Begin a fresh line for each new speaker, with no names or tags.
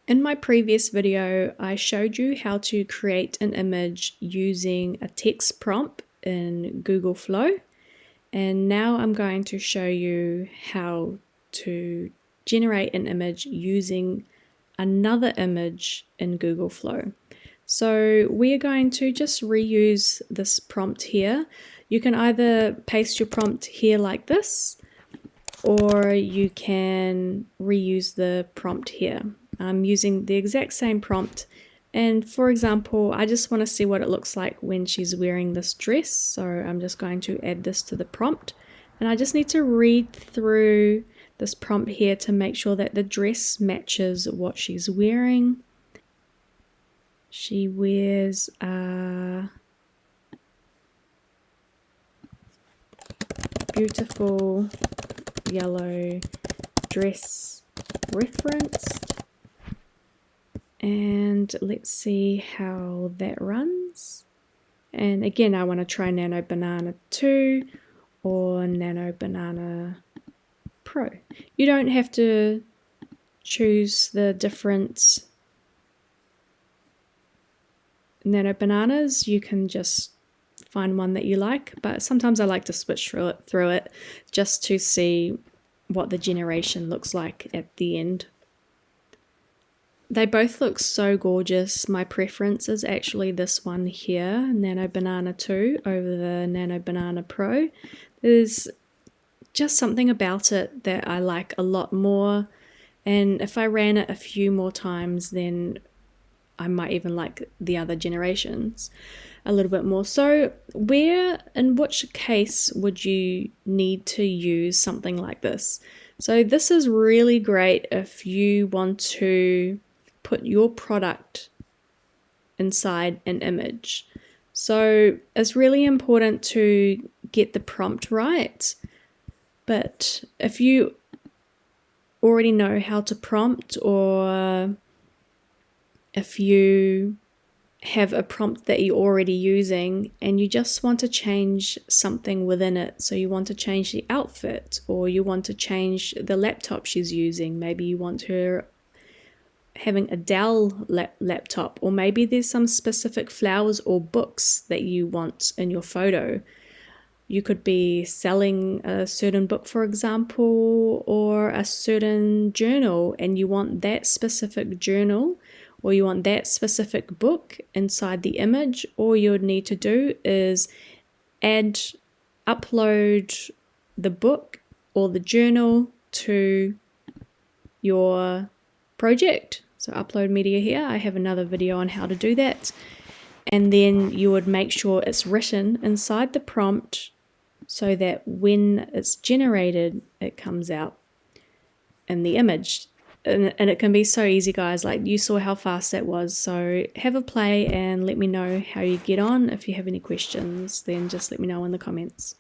In my previous video, I showed you how to create an image using a text prompt in Google Flow. And now I'm going to show you how to generate an image using another image in Google Flow. So we're going to just reuse this prompt here. You can either paste your prompt here like this, or you can reuse the prompt here. I'm using the exact same prompt, and for example, I just want to see what it looks like when she's wearing this dress, so I'm just going to add this to the prompt, and I just need to read through this prompt here to make sure that the dress matches what she's wearing. She wears a beautiful yellow dress referenced, and let's see how that runs. And again, I want to try Nano Banana 2 or Nano Banana Pro. You don't have to choose the different Nano Bananas, you can just find one that you like, but sometimes I like to switch through it just to see what the generation looks like at the end. They both look so gorgeous. My preference is actually this one here, Nano Banana 2 over the Nano Banana Pro. There's just something about it that I like a lot more, and if I ran it a few more times, then I might even like the other generations a little bit more. So in which case would you need to use something like this? So this is really great if you want to put your product inside an image. So it's really important to get the prompt right, but if you already know how to prompt, or if you have a prompt that you're already using and you just want to change something within it, so you want to change the outfit, or you want to change the laptop she's using, maybe you want her having a Dell laptop, or maybe there's some specific flowers or books that you want in your photo. You could be selling a certain book, for example, or a certain journal, and you want that specific journal or you want that specific book inside the image. All you would need to do is upload the book or the journal to your project. So upload media here. I have another video on how to do that. And then you would make sure it's written inside the prompt so that when it's generated, it comes out in the image. And it can be so easy, guys. Like, you saw how fast that was. So have a play and let me know how you get on. If you have any questions, then just let me know in the comments.